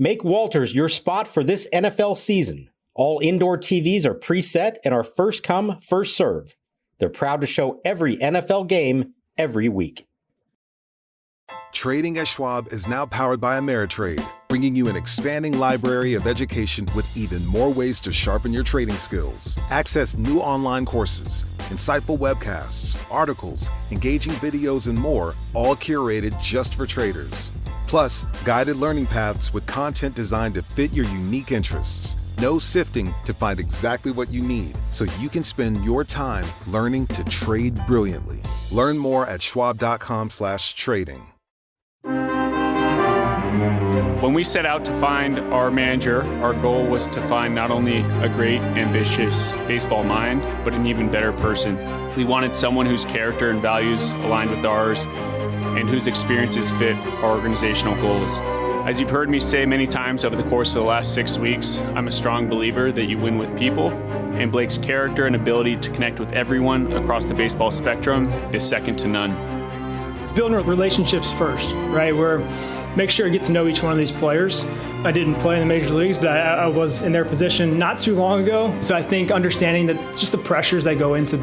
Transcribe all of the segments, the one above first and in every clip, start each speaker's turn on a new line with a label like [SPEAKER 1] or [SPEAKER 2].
[SPEAKER 1] Make Walters your spot for this NFL season. All indoor TVs are preset and are first come, first serve. They're proud to show every NFL game every week.
[SPEAKER 2] Trading at Schwab is now powered by Ameritrade, bringing you an expanding library of education with even more ways to sharpen your trading skills. Access new online courses, insightful webcasts, articles, engaging videos, and more, all curated just for traders. Plus, guided learning paths with content designed to fit your unique interests. No sifting to find exactly what you need, so you can spend your time learning to trade brilliantly. Learn more at schwab.com/trading.
[SPEAKER 3] When we set out to find our manager, our goal was to find not only a great, ambitious baseball mind, but an even better person. We wanted someone whose character and values aligned with ours and whose experiences fit our organizational goals. As you've heard me say many times over the course of the last 6 weeks, I'm a strong believer that you win with people, and Blake's character and ability to connect with everyone across the baseball spectrum is second to none.
[SPEAKER 4] Building relationships first, right? Where make sure you get to know each one of these players. I didn't play in the major leagues, but I was in their position not too long ago. So I think understanding that just the pressures that go into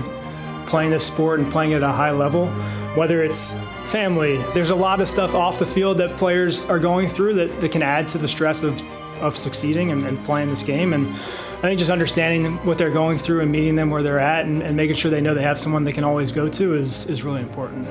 [SPEAKER 4] playing this sport and playing at a high level, whether it's family, there's a lot of stuff off the field that players are going through that can add to the stress of succeeding and playing this game. And I think just understanding what they're going through and meeting them where they're at and making sure they know they have someone they can always go to is really important.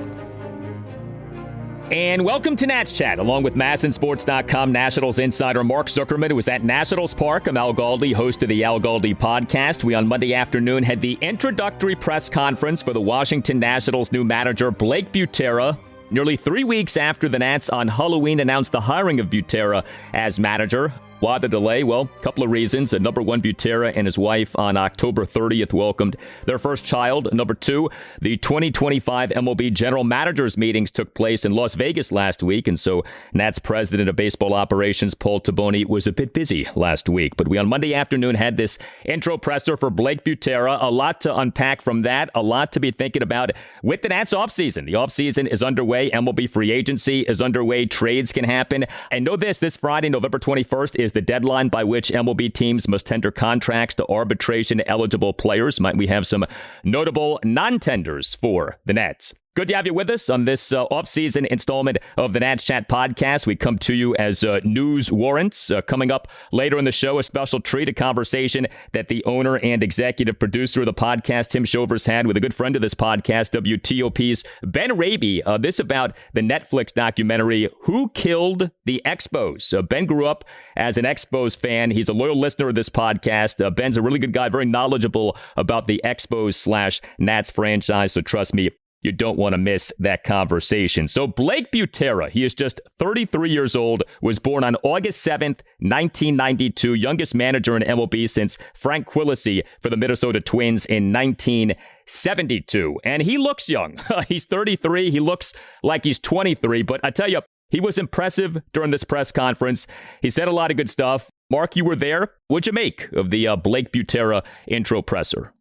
[SPEAKER 5] And welcome to Nats Chat, along with MASNsports.com Nationals insider Mark Zuckerman, who was at Nationals Park. I'm Al Galdi, host of the Al Galdi podcast. We, on Monday afternoon, had the introductory press conference for the Washington Nationals' new manager, Blake Butera. Nearly 3 weeks after the Nats on Halloween announced the hiring of Butera as manager. Why the delay? Well, a couple of reasons. Number one, Butera and his wife on October 30th welcomed their first child. Number two, the 2025 MLB General Managers meetings took place in Las Vegas last week, and so Nats President of Baseball Operations Paul Toboni was a bit busy last week. But we on Monday afternoon had this intro presser for Blake Butera. A lot to unpack from that, a lot to be thinking about with the Nats offseason. The offseason is underway. MLB free agency is underway. Trades can happen. And know this Friday, November 21st, is the deadline by which MLB teams must tender contracts to arbitration-eligible players. Might we have some notable non-tenders for the Nats? Good to have you with us on this off-season installment of the Nats Chat podcast. We come to you as news warrants. Coming up later in the show, a special treat, a conversation that the owner and executive producer of the podcast, Tim Shovers, had with a good friend of this podcast, WTOP's Ben Raby. This about the Netflix documentary, Who Killed the Expos? Ben grew up as an Expos fan. He's a loyal listener of this podcast. Ben's a really good guy, very knowledgeable about the Expos/Nats franchise, so trust me, you don't want to miss that conversation. So Blake Butera, he is just 33 years old, was born on August 7th, 1992, youngest manager in MLB since Frank Quillisi for the Minnesota Twins in 1972. And he looks young. He's 33. He looks like he's 23. But I tell you, he was impressive during this press conference. He said a lot of good stuff. Mark, you were there. What'd you make of the Blake Butera intro presser?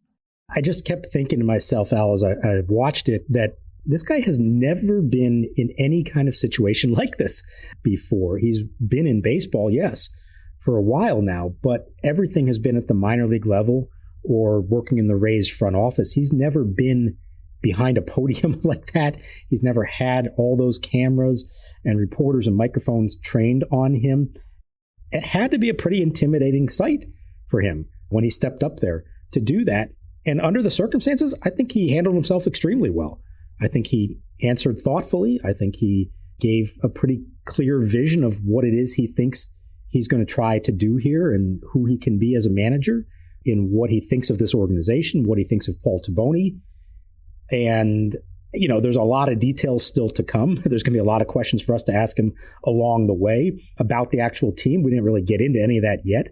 [SPEAKER 6] I just kept thinking to myself, Al, as I watched it, that this guy has never been in any kind of situation like this before. He's been in baseball, yes, for a while now, but everything has been at the minor league level or working in the Rays front office. He's never been behind a podium like that. He's never had all those cameras and reporters and microphones trained on him. It had to be a pretty intimidating sight for him when he stepped up there to do that. And under the circumstances, I think he handled himself extremely well. I think he answered thoughtfully. I think he gave a pretty clear vision of what it is he thinks he's going to try to do here and who he can be as a manager, in what he thinks of this organization, what he thinks of Paul Toboni. And, you know, there's a lot of details still to come. There's going to be a lot of questions for us to ask him along the way about the actual team. We didn't really get into any of that yet.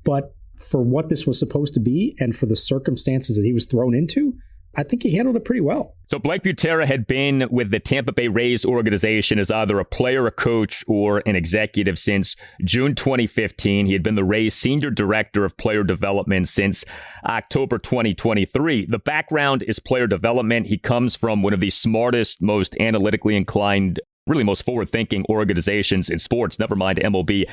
[SPEAKER 6] But for what this was supposed to be and for the circumstances that he was thrown into, I think he handled it pretty well.
[SPEAKER 5] So Blake Butera had been with the Tampa Bay Rays organization as either a player, a coach, or an executive since June 2015. He had been the Rays senior director of player development since October 2023. The background is player development. He comes from one of the smartest, most analytically inclined really most forward-thinking organizations in sports, never mind MLB,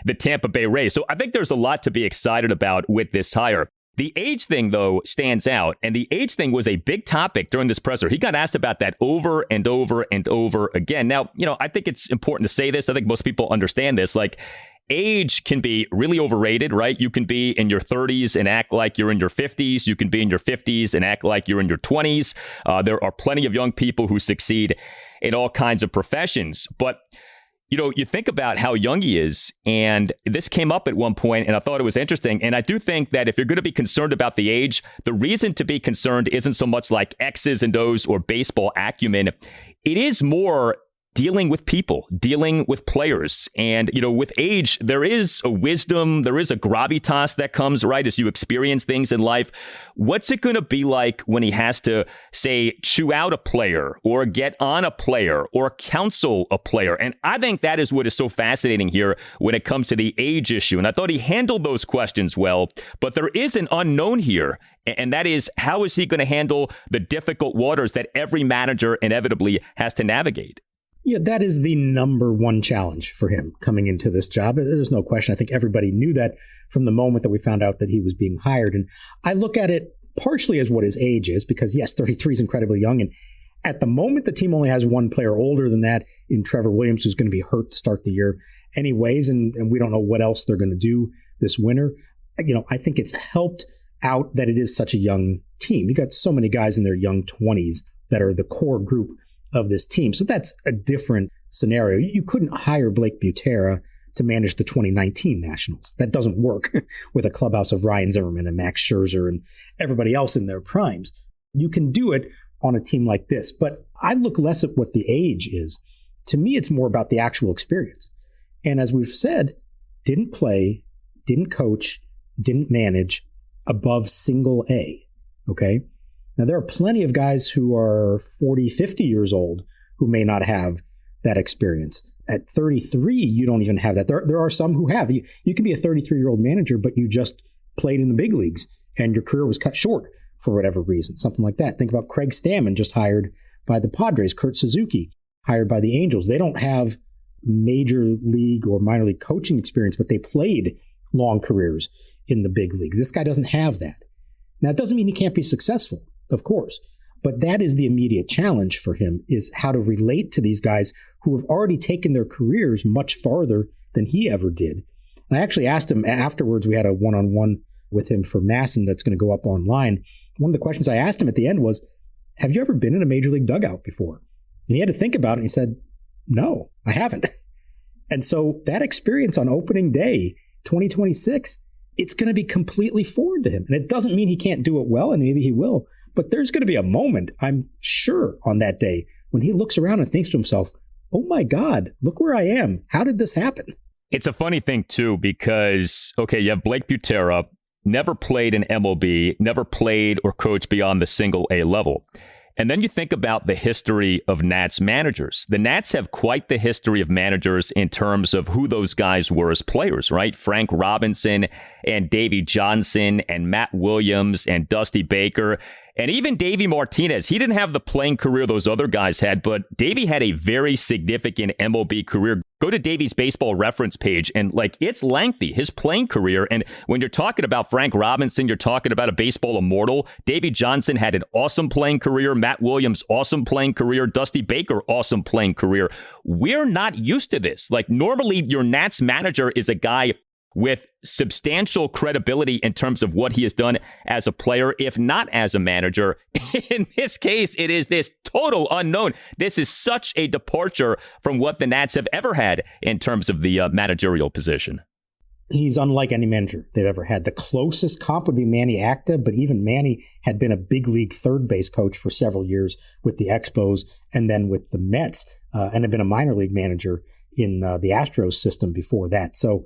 [SPEAKER 5] the Tampa Bay Rays. So I think there's a lot to be excited about with this hire. The age thing, though, stands out, and the age thing was a big topic during this presser. He got asked about that over and over and over again. Now, I think it's important to say this. I think most people understand this. Like, age can be really overrated, right? You can be in your 30s and act like you're in your 50s. You can be in your 50s and act like you're in your 20s. There are plenty of young people who succeed in all kinds of professions. But you think about how young he is, and this came up at one point, and I thought it was interesting. And I do think that if you're going to be concerned about the age, the reason to be concerned isn't so much like X's and O's or baseball acumen. It is more dealing with people, dealing with players. And, with age, there is a wisdom, there is a gravitas that comes, right, as you experience things in life. What's it going to be like when he has to, say, chew out a player or get on a player or counsel a player? And I think that is what is so fascinating here when it comes to the age issue. And I thought he handled those questions well, but there is an unknown here. And that is, how is he going to handle the difficult waters that every manager inevitably has to navigate?
[SPEAKER 6] Yeah, that is the number one challenge for him coming into this job. There's no question. I think everybody knew that from the moment that we found out that he was being hired. And I look at it partially as what his age is, because yes, 33 is incredibly young. And at the moment, the team only has one player older than that in Trevor Williams, who's going to be hurt to start the year anyways. And we don't know what else they're going to do this winter. I think it's helped out that it is such a young team. You got so many guys in their young 20s that are the core group of this team. So that's a different scenario. You couldn't hire Blake Butera to manage the 2019 Nationals. That doesn't work with a clubhouse of Ryan Zimmerman and Max Scherzer and everybody else in their primes. You can do it on a team like this. But I look less at what the age is. To me, it's more about the actual experience. And as we've said, didn't play, didn't coach, didn't manage above single A. Okay? Now, there are plenty of guys who are 40, 50 years old who may not have that experience. At 33, you don't even have that. There are some who have. You can be a 33-year-old manager, but you just played in the big leagues and your career was cut short for whatever reason, something like that. Think about Craig Stammen, just hired by the Padres, Kurt Suzuki, hired by the Angels. They don't have major league or minor league coaching experience, but they played long careers in the big leagues. This guy doesn't have that. Now, it doesn't mean he can't be successful. Of course. But that is the immediate challenge for him, is how to relate to these guys who have already taken their careers much farther than he ever did. And I actually asked him afterwards, we had a one-on-one with him for Masson that's going to go up online. One of the questions I asked him at the end was, have you ever been in a major league dugout before? And he had to think about it. And he said, no, I haven't. And so that experience on opening day, 2026, it's going to be completely foreign to him. And it doesn't mean he can't do it well, and maybe he will. But there's going to be a moment, I'm sure, on that day when he looks around and thinks to himself, oh my God, look where I am. How did this happen?
[SPEAKER 5] It's a funny thing, too, because, okay, you have Blake Butera, never played in MLB, never played or coached beyond the single A level. And then you think about the history of Nats managers. The Nats have quite the history of managers in terms of who those guys were as players, right? Frank Robinson and Davey Johnson and Matt Williams and Dusty Baker. And even Davey Martinez, he didn't have the playing career those other guys had, but Davey had a very significant MLB career. Go to Davey's baseball reference page, and it's lengthy, his playing career. And when you're talking about Frank Robinson, you're talking about a baseball immortal. Davey Johnson had an awesome playing career. Matt Williams, awesome playing career. Dusty Baker, awesome playing career. We're not used to this. Normally, your Nats manager is a guy with substantial credibility in terms of what he has done as a player, if not as a manager. In this case, it is this total unknown. This is such a departure from what the Nats have ever had in terms of the managerial position.
[SPEAKER 6] He's unlike any manager they've ever had. The closest comp would be Manny Acta, but even Manny had been a big league third base coach for several years with the Expos and then with the Mets, and had been a minor league manager in the Astros system before that. So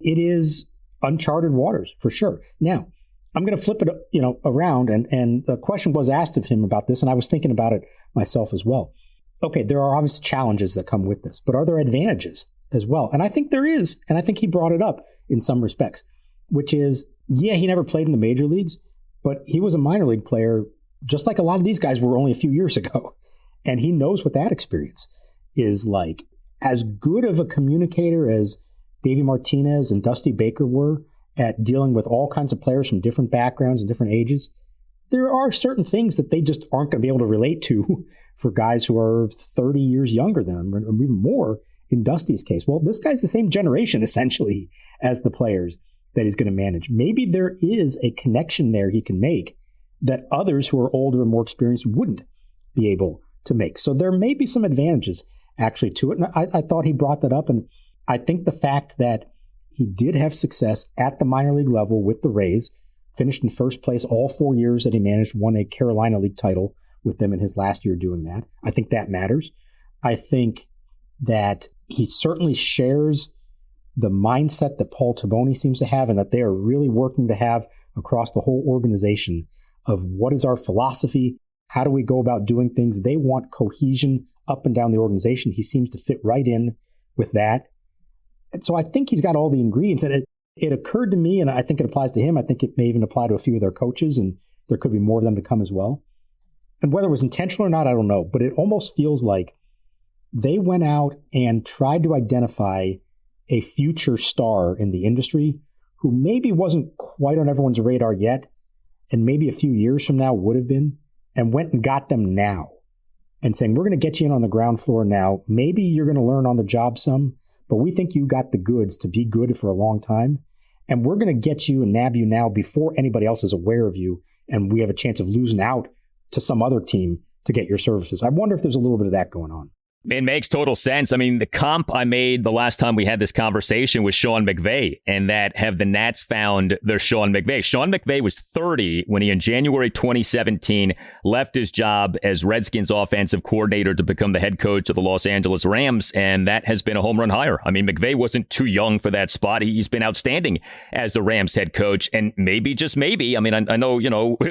[SPEAKER 6] it is uncharted waters for sure. Now, I'm going to flip it, around, and the question was asked of him about this, and I was thinking about it myself as well. Okay, there are obvious challenges that come with this, but are there advantages as well? And I think there is, and I think he brought it up in some respects, which is, yeah, he never played in the major leagues, but he was a minor league player, just like a lot of these guys were only a few years ago, and he knows what that experience is like. As good of a communicator as Davey Martinez and Dusty Baker were at dealing with all kinds of players from different backgrounds and different ages, there are certain things that they just aren't going to be able to relate to for guys who are 30 years younger than them, or even more in Dusty's case. Well, this guy's the same generation, essentially, as the players that he's going to manage. Maybe there is a connection there he can make that others who are older and more experienced wouldn't be able to make. So there may be some advantages actually to it. And I thought he brought that up. And I think the fact that he did have success at the minor league level with the Rays, finished in first place all 4 years that he managed, won a Carolina League title with them in his last year doing that. I think that matters. I think that he certainly shares the mindset that Paul Toboni seems to have, and that they are really working to have across the whole organization of what is our philosophy, how do we go about doing things. They want cohesion up and down the organization. He seems to fit right in with that. And so I think he's got all the ingredients. And it occurred to me, and I think it applies to him, I think it may even apply to a few of their coaches, and there could be more of them to come as well. And whether it was intentional or not, I don't know, but it almost feels like they went out and tried to identify a future star in the industry who maybe wasn't quite on everyone's radar yet, and maybe a few years from now would have been, and went and got them now. And saying, we're going to get you in on the ground floor now. Maybe you're going to learn on the job some, but we think you got the goods to be good for a long time. And we're going to get you and nab you now before anybody else is aware of you. And we have a chance of losing out to some other team to get your services. I wonder if there's a little bit of that going on.
[SPEAKER 5] It makes total sense. I mean, the comp I made the last time we had this conversation was Sean McVay, and that have the Nats found their Sean McVay. Sean McVay was 30 when he, in January 2017, left his job as Redskins offensive coordinator to become the head coach of the Los Angeles Rams, and that has been a home run hire. I mean, McVay wasn't too young for that spot. He's been outstanding as the Rams head coach, and maybe, just maybe, I mean, I know,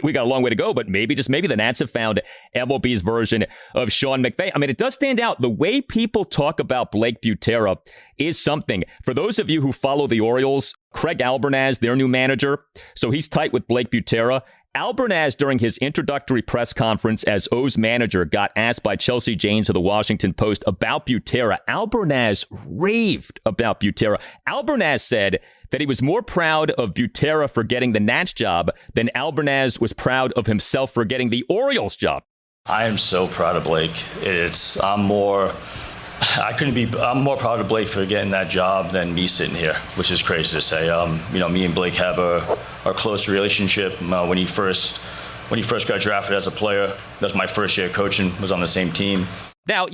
[SPEAKER 5] we got a long way to go, but maybe, just maybe, the Nats have found MLB's version of Sean McVay. I mean, it does stand out. The way people talk about Blake Butera is something. For those of you who follow the Orioles, Craig Albernaz, their new manager, so he's tight with Blake Butera. Albernaz, during his introductory press conference as O's manager, got asked by Chelsea Janes of the Washington Post about Butera. Albernaz raved about Butera. Albernaz said that he was more proud of Butera for getting the Nats job than Albernaz was proud of himself for getting the Orioles job.
[SPEAKER 7] I am so proud of Blake. I'm more proud of Blake for getting that job than me sitting here, which is crazy to say. Me and Blake have a close relationship. When he first got drafted as a player, that was my first year coaching, was on the same team.
[SPEAKER 5] Now,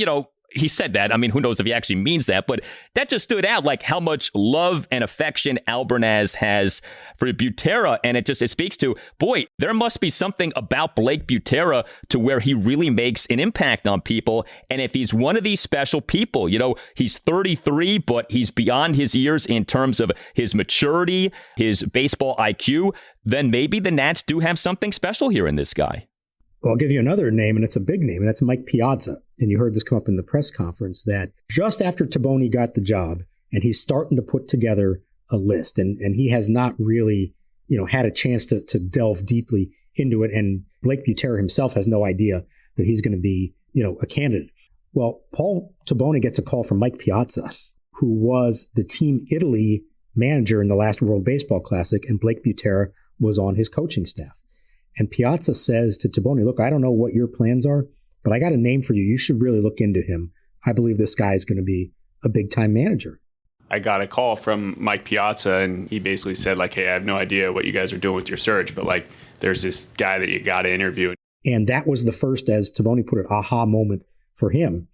[SPEAKER 5] he said that. I mean, who knows if he actually means that, but that just stood out, like how much love and affection Albernaz has for Butera. And it speaks to, boy, there must be something about Blake Butera to where he really makes an impact on people. And if he's one of these special people, he's 33, but he's beyond his years in terms of his maturity, his baseball IQ, then maybe the Nats do have something special here in this guy.
[SPEAKER 6] Well, I'll give you another name, and it's a big name, and that's Mike Piazza. And you heard this come up in the press conference that just after Toboni got the job, and he's starting to put together a list, and he has not really, had a chance to delve deeply into it. And Blake Butera himself has no idea that he's going to be, a candidate. Well, Paul Toboni gets a call from Mike Piazza, who was the Team Italy manager in the last World Baseball Classic, and Blake Butera was on his coaching staff. And Piazza says to Toboni, look, I don't know what your plans are, but I got a name for you. You should really look into him. I believe this guy is going to be a big-time manager.
[SPEAKER 3] I got a call from Mike Piazza, and he basically said, hey, I have no idea what you guys are doing with your search, but, there's this guy that you got to interview.
[SPEAKER 6] And that was the first, as Toboni put it, aha moment for him,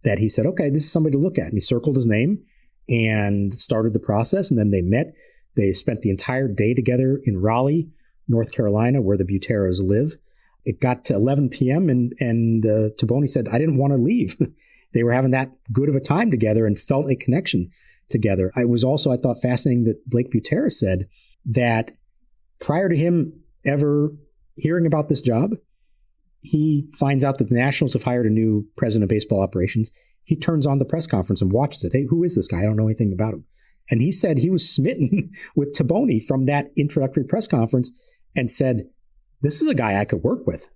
[SPEAKER 6] that he said, okay, this is somebody to look at. And he circled his name and started the process, and then they met. They spent the entire day together in Raleigh, North Carolina, where the Buteras live. It got to 11 p.m. and Toboni said, I didn't want to leave. They were having that good of a time together and felt a connection together. It was also, I thought, fascinating that Blake Butera said that prior to him ever hearing about this job, he finds out that the Nationals have hired a new president of baseball operations. He turns on the press conference and watches it. Hey, who is this guy? I don't know anything about him. And he said he was smitten with Toboni from that introductory press conference and said, this is a guy I could work with.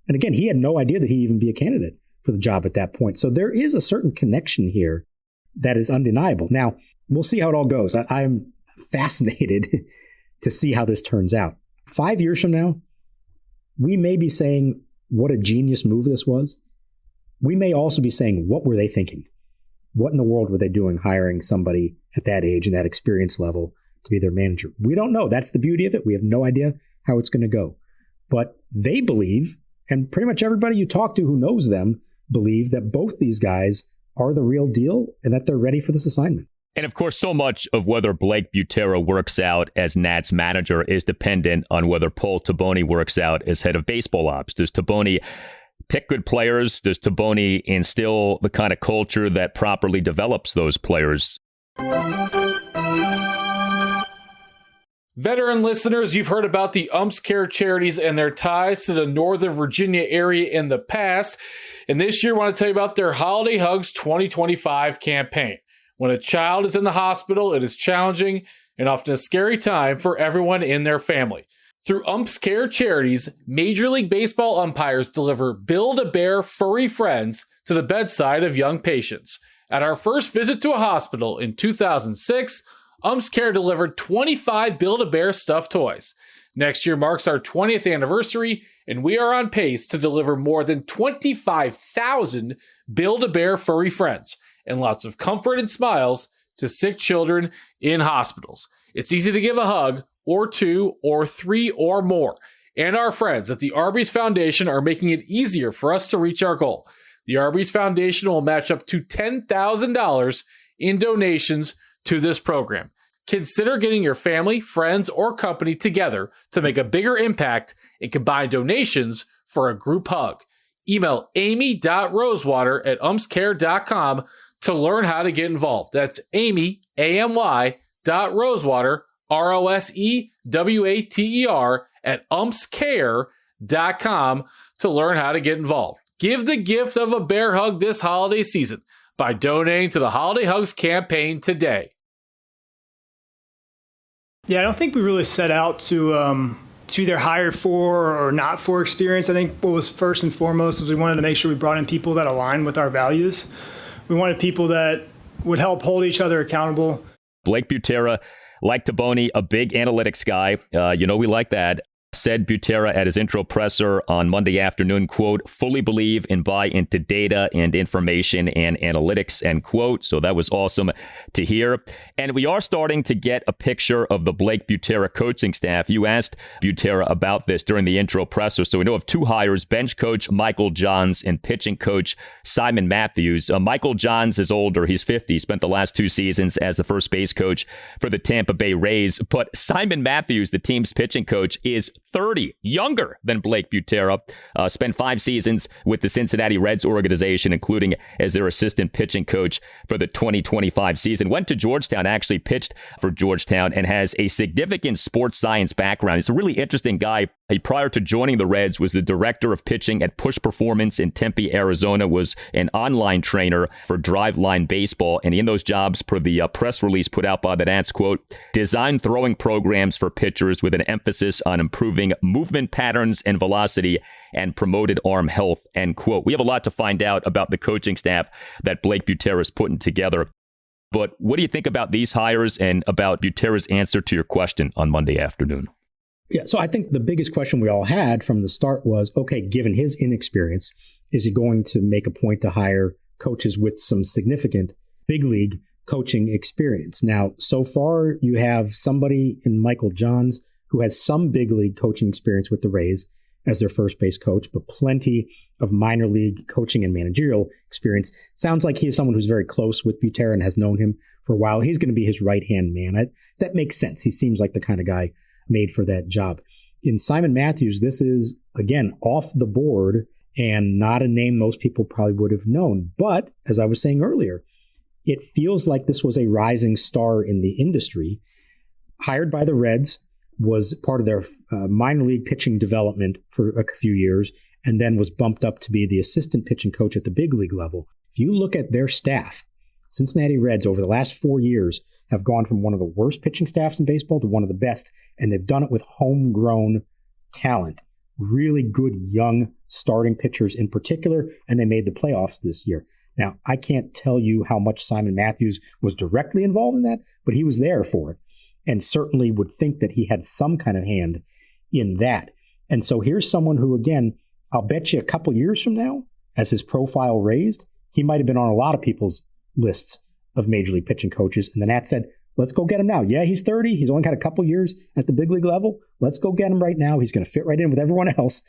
[SPEAKER 6] And again, he had no idea that he'd even be a candidate for the job at that point. So there is a certain connection here that is undeniable. Now, we'll see how it all goes. I'm fascinated to see how this turns out. 5 years from now, we may be saying what a genius move this was. We may also be saying, what were they thinking? What in the world were they doing hiring somebody at that age and that experience level to be their manager? We don't know. That's the beauty of it. We have no idea how it's going to go. But they believe, and pretty much everybody you talk to who knows them believe, that both these guys are the real deal and that they're ready for this assignment.
[SPEAKER 5] And of course, so much of whether Blake Butera works out as Nats manager is dependent on whether Paul Toboni works out as head of baseball ops. Does Toboni pick good players? Does Toboni instill the kind of culture that properly develops those players?
[SPEAKER 8] Veteran listeners, you've heard about the Umps Care charities and their ties to the Northern Virginia area in the past. And this year, I want to tell you about their Holiday Hugs 2025 campaign. When a child is in the hospital, it is challenging and often a scary time for everyone in their family. Through Umps Care charities, Major League Baseball umpires deliver Build-A-Bear furry friends to the bedside of young patients. At our first visit to a hospital in 2006, Umps Care delivered 25 Build-A-Bear stuffed toys. Next year marks our 20th anniversary, and we are on pace to deliver more than 25,000 Build-A-Bear furry friends and lots of comfort and smiles to sick children in hospitals. It's easy to give a hug, or two, or three, or more. And our friends at the Arby's Foundation are making it easier for us to reach our goal. The Arby's Foundation will match up to $10,000 in donations to this program. Consider getting your family, friends, or company together to make a bigger impact and combine donations for a group hug. Email amy.rosewater@umpscare.com to learn how to get involved. That's Amy, AMY, .rosewater, ROSEWATER, @umpscare.com to learn how to get involved. Give the gift of a bear hug this holiday season by donating to the Holiday Hugs campaign today.
[SPEAKER 4] Yeah, I don't think we really set out to either hire for or not for experience. I think what was first and foremost was we wanted to make sure we brought in people that align with our values. We wanted people that would help hold each other accountable.
[SPEAKER 5] Blake Butera, like Toboni, a big analytics guy. We like that. Said Butera at his intro presser on Monday afternoon, quote, fully believe and buy into data and information and analytics, end quote. So that was awesome to hear. And we are starting to get a picture of the Blake Butera coaching staff. You asked Butera about this during the intro presser. So we know of two hires, bench coach Michael Johns and pitching coach Simon Matthews. Michael Johns is older. He's 50. He spent the last 2 seasons as the first base coach for the Tampa Bay Rays. But Simon Matthews, the team's pitching coach, is 30, younger than Blake Butera, spent 5 seasons with the Cincinnati Reds organization, including as their assistant pitching coach for the 2025 season. Went to Georgetown, actually pitched for Georgetown, and has a significant sports science background. He's a really interesting guy. He, prior to joining the Reds, was the director of pitching at Push Performance in Tempe, Arizona, was an online trainer for Driveline Baseball, and in those jobs, per the press release put out by the Nats, quote, design throwing programs for pitchers with an emphasis on improving movement patterns and velocity and promoted arm health, end quote. We have a lot to find out about the coaching staff that Blake Butera is putting together. But what do you think about these hires and about Butera's answer to your question on Monday afternoon?
[SPEAKER 6] Yeah, so I think the biggest question we all had from the start was, okay, given his inexperience, is he going to make a point to hire coaches with some significant big league coaching experience? Now, so far, you have somebody in Michael Johns who has some big league coaching experience with the Rays as their first base coach, but plenty of minor league coaching and managerial experience. Sounds like he is someone who's very close with Butera and has known him for a while. He's going to be his right-hand man. That makes sense. He seems like the kind of guy made for that job. In Simon Matthews, this is, again, off the board and not a name most people probably would have known. But, as I was saying earlier, it feels like this was a rising star in the industry, hired by the Reds, was part of their minor league pitching development for a few years, and then was bumped up to be the assistant pitching coach at the big league level. If you look at their staff, Cincinnati Reds over the last 4 years have gone from one of the worst pitching staffs in baseball to one of the best, and they've done it with homegrown talent. really good young starting pitchers in particular, and they made the playoffs this year. Now, I can't tell you how much Simon Matthews was directly involved in that, but he was there for it and certainly would think that he had some kind of hand in that. And so here's someone who, again, I'll bet you a couple years from now, as his profile raised, he might have been on a lot of people's lists of major league pitching coaches. And the Nats said, let's go get him now. Yeah, he's 30. He's only got a couple years at the big league level. Let's go get him right now. He's going to fit right in with everyone else.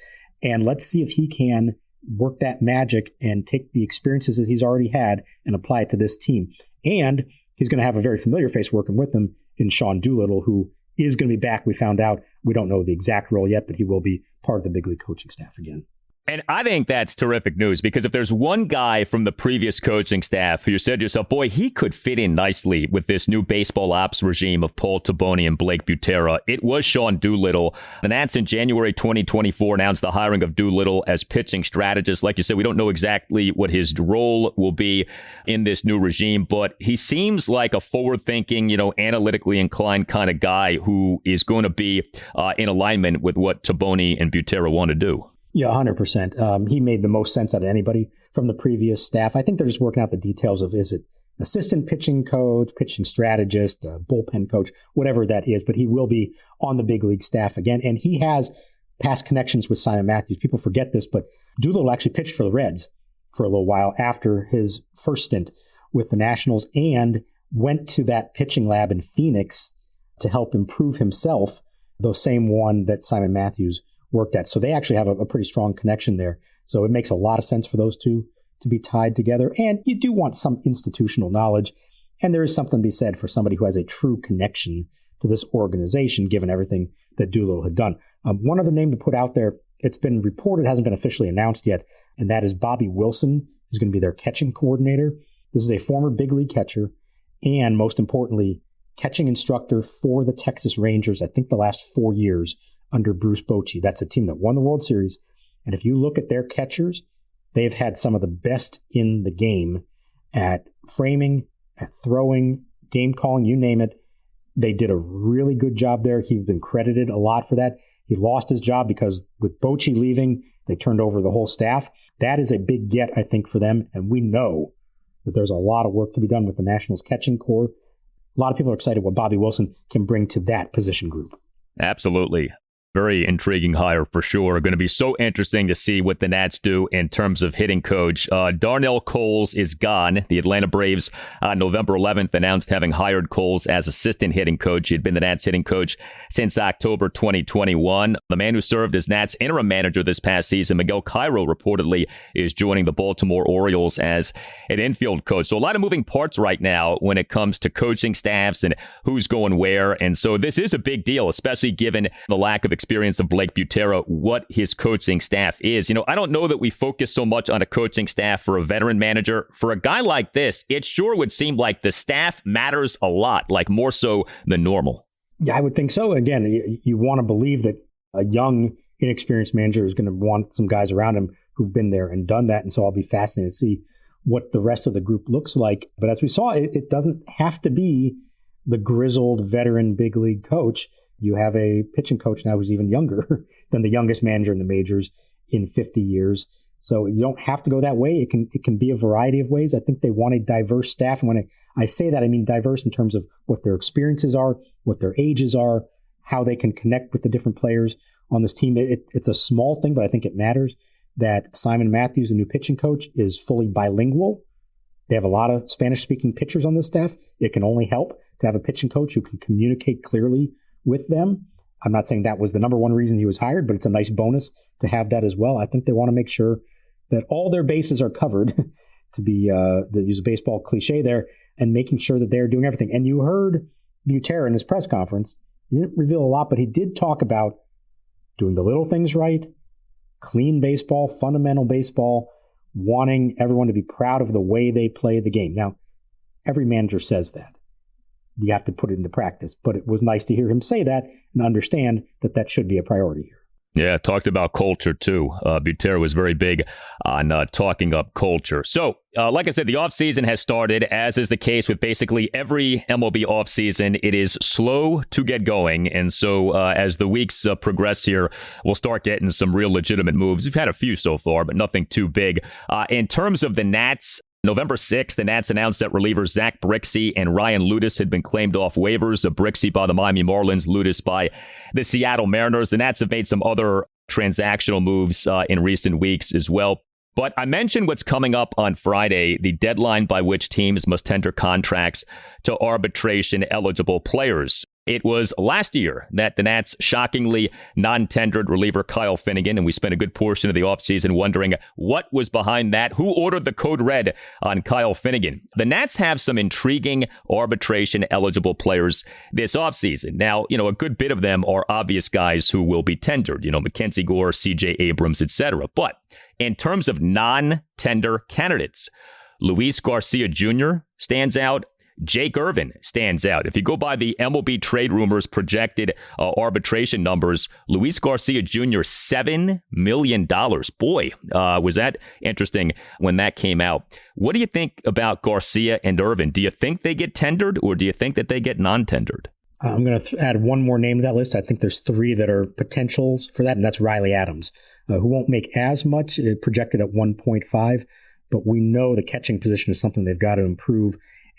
[SPEAKER 6] And let's see if he can work that magic and take the experiences that he's already had and apply it to this team. And he's going to have a very familiar face working with him in Sean Doolittle, who is going to be back. We found out. We don't know the exact role yet, but he will be part of the big league coaching staff again.
[SPEAKER 5] And I think that's terrific news, because if there's one guy from the previous coaching staff who you said to yourself, boy, he could fit in nicely with this new baseball ops regime of Paul Toboni and Blake Butera, it was Sean Doolittle. The Nats in January 2024 announced the hiring of Doolittle as pitching strategist. Like you said, we don't know exactly what his role will be in this new regime, but he seems like a forward-thinking, analytically inclined kind of guy who is going to be in alignment with what Toboni and Butera want to do.
[SPEAKER 6] Yeah, 100%. He made the most sense out of anybody from the previous staff. I think they're just working out the details of, is it assistant pitching coach, pitching strategist, bullpen coach, whatever that is. But he will be on the big league staff again. And he has past connections with Simon Matthews. People forget this, but Doolittle actually pitched for the Reds for a little while after his first stint with the Nationals and went to that pitching lab in Phoenix to help improve himself, the same one that Simon Matthews worked at. So they actually have a pretty strong connection there. So it makes a lot of sense for those two to be tied together. And you do want some institutional knowledge. And there is something to be said for somebody who has a true connection to this organization, given everything that Doolittle had done. One other name to put out there, it's been reported, hasn't been officially announced yet, and that is Bobby Wilson, who's going to be their catching coordinator. This is a former big league catcher and, most importantly, catching instructor for the Texas Rangers, I think the last 4 years, under Bruce Bochy. That's a team that won the World Series. And if you look at their catchers, they've had some of the best in the game at framing, at throwing, game calling, you name it. They did a really good job there. He's been credited a lot for that. He lost his job because with Bochy leaving, they turned over the whole staff. That is a big get, I think, for them. And we know that there's a lot of work to be done with the Nationals catching corps. A lot of people are excited what Bobby Wilson can bring to that position group.
[SPEAKER 5] Absolutely. Very intriguing hire for sure. Going to be so interesting to see what the Nats do in terms of hitting coach. Darnell Coles is gone. The Atlanta Braves on November 11th announced having hired Coles as assistant hitting coach. He had been the Nats hitting coach since October 2021. The man who served as Nats interim manager this past season, Miguel Cairo, reportedly is joining the Baltimore Orioles as an infield coach. So a lot of moving parts right now when it comes to coaching staffs and who's going where. And so this is a big deal, especially given the lack of experience of Blake Butera, what his coaching staff is. I don't know that we focus so much on a coaching staff for a veteran manager. For a guy like this, it sure would seem like the staff matters a lot, like more so than normal.
[SPEAKER 6] Yeah, I would think so. Again, you want to believe that a young, inexperienced manager is going to want some guys around him who've been there and done that. And so I'll be fascinated to see what the rest of the group looks like. But as we saw, it doesn't have to be the grizzled veteran big league coach. You have a pitching coach now who's even younger than the youngest manager in the majors in 50 years. So you don't have to go that way. It can be a variety of ways. I think they want a diverse staff. And when I say that, I mean diverse in terms of what their experiences are, what their ages are, how they can connect with the different players on this team. It's a small thing, but I think it matters that Simon Matthews, the new pitching coach, is fully bilingual. They have a lot of Spanish-speaking pitchers on this staff. It can only help to have a pitching coach who can communicate clearly with them. I'm not saying that was the number one reason he was hired, but it's a nice bonus to have that as well. I think they want to make sure that all their bases are covered, to use a baseball cliche there, and making sure that they're doing everything. And you heard Butera in his press conference. He didn't reveal a lot, but he did talk about doing the little things right, clean baseball, fundamental baseball, wanting everyone to be proud of the way they play the game. Now, every manager says that. You have to put it into practice. But it was nice to hear him say that and understand that that should be a priority here.
[SPEAKER 5] Yeah, talked about culture, too. Butera was very big on talking up culture. So, like I said, the offseason has started, as is the case with basically every MLB offseason. It is slow to get going. And so as the weeks progress here, we'll start getting some real legitimate moves. We've had a few so far, but nothing too big. In terms of the Nats, November 6th, the Nats announced that relievers Zach Brixey and Ryan Ludus had been claimed off waivers. Brixey by the Miami Marlins, Ludus by the Seattle Mariners. The Nats have made some other transactional moves in recent weeks as well. But I mentioned what's coming up on Friday, the deadline by which teams must tender contracts to arbitration-eligible players. It was last year that the Nats shockingly non-tendered reliever Kyle Finnegan, and we spent a good portion of the offseason wondering what was behind that. Who ordered the code red on Kyle Finnegan? The Nats have some intriguing arbitration-eligible players this offseason. Now, a good bit of them are obvious guys who will be tendered, Mackenzie Gore, CJ Abrams, etc. But in terms of non-tender candidates, Luis Garcia Jr. stands out. Jake Irvin stands out. If you go by the MLB trade rumors projected arbitration numbers, Luis Garcia Jr., $7 million. Boy, was that interesting when that came out. What do you think about Garcia and Irvin? Do you think they get tendered, or do you think that they get non-tendered?
[SPEAKER 6] I'm going to add one more name to that list. I think there's three that are potentials for that, and that's Riley Adams, who won't make as much, projected at 1.5, but we know the catching position is something they've got to improve.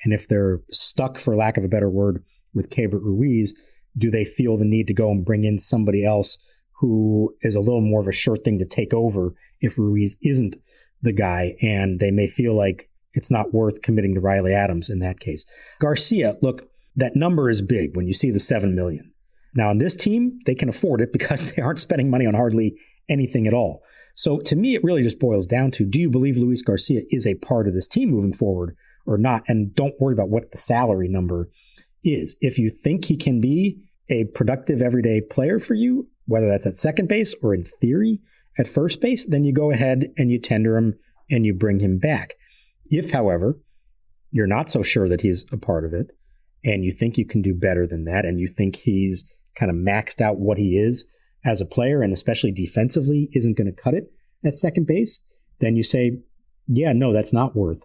[SPEAKER 6] And if they're stuck, for lack of a better word, with Keibert Ruiz, do they feel the need to go and bring in somebody else who is a little more of a sure thing to take over if Ruiz isn't the guy? And they may feel like it's not worth committing to Riley Adams in that case. Garcia, look, that number is big when you see the $7 million. Now, on this team, they can afford it because they aren't spending money on hardly anything at all. So to me, it really just boils down to, do you believe Luis Garcia is a part of this team moving forward or not? And don't worry about what the salary number is. If you think he can be a productive everyday player for you, whether that's at second base or in theory at first base, then you go ahead and you tender him and you bring him back. If, however, you're not so sure that he's a part of it and you think you can do better than that, and you think he's kind of maxed out what he is as a player, and especially defensively isn't going to cut it at second base, then you say, yeah, no, that's not worth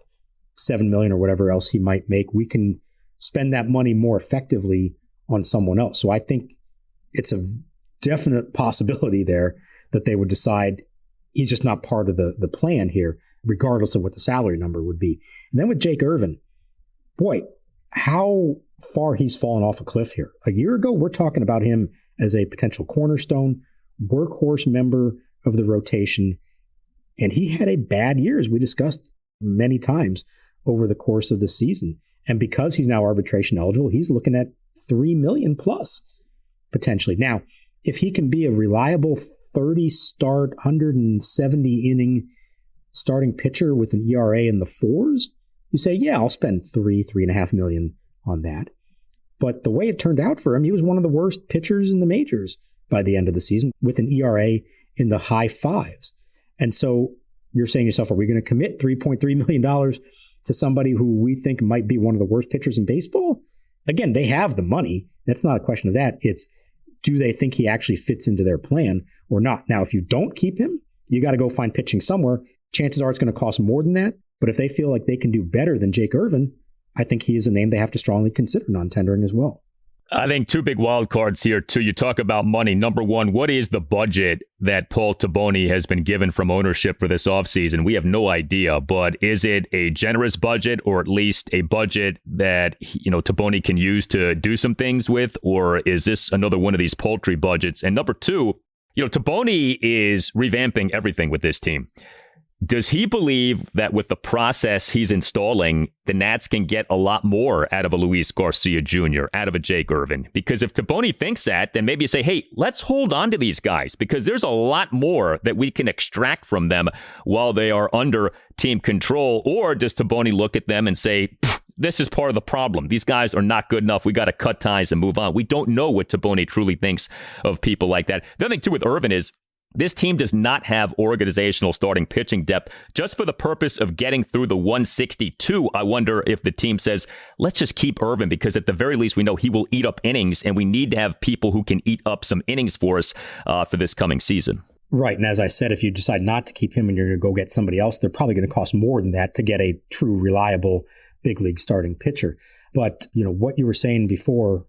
[SPEAKER 6] $7 million or whatever else he might make. We can spend that money more effectively on someone else. So I think it's a definite possibility there that they would decide he's just not part of the plan here, regardless of what the salary number would be. And then with Jake Irvin, boy, how far he's fallen off a cliff here. A year ago, we're talking about him as a potential cornerstone, workhorse member of the rotation. And he had a bad year, as we discussed many times over the course of the season. And because he's now arbitration eligible, he's looking at $3 million plus potentially. Now, if he can be a reliable 30-start, 170-inning starting pitcher with an ERA in the fours, you say, yeah, I'll spend $3.5 million on that. But the way it turned out for him, he was one of the worst pitchers in the majors by the end of the season with an ERA in the high fives. And so you're saying to yourself, are we going to commit $3.3 million to somebody who we think might be one of the worst pitchers in baseball? Again, they have the money. That's not a question of that. It's, do they think he actually fits into their plan or not? Now, if you don't keep him, you got to go find pitching somewhere. Chances are it's going to cost more than that. But if they feel like they can do better than Jake Irvin, I think he is a name they have to strongly consider non-tendering as well.
[SPEAKER 5] I think two big wild cards here, too. You talk about money. Number one, what is the budget that Paul Toboni has been given from ownership for this offseason? We have no idea, but is it a generous budget, or at least a budget that, Toboni can use to do some things with? Or is this another one of these paltry budgets? And number two, Toboni is revamping everything with this team. Does he believe that with the process he's installing, the Nats can get a lot more out of a Luis Garcia Jr., out of a Jake Irvin? Because if Toboni thinks that, then maybe you say, hey, let's hold on to these guys, because there's a lot more that we can extract from them while they are under team control. Or does Toboni look at them and say, this is part of the problem. These guys are not good enough. We got to cut ties and move on. We don't know what Toboni truly thinks of people like that. The other thing, too, with Irvin is, This team does not have organizational starting pitching depth. Just for the purpose of getting through the 162, I wonder if the team says, let's just keep Irvin, because at the very least, we know he will eat up innings, and we need to have people who can eat up some innings for us for this coming season.
[SPEAKER 6] Right. And as I said, if you decide not to keep him and you're going to go get somebody else, they're probably going to cost more than that to get a true, reliable big league starting pitcher. But, what you were saying before,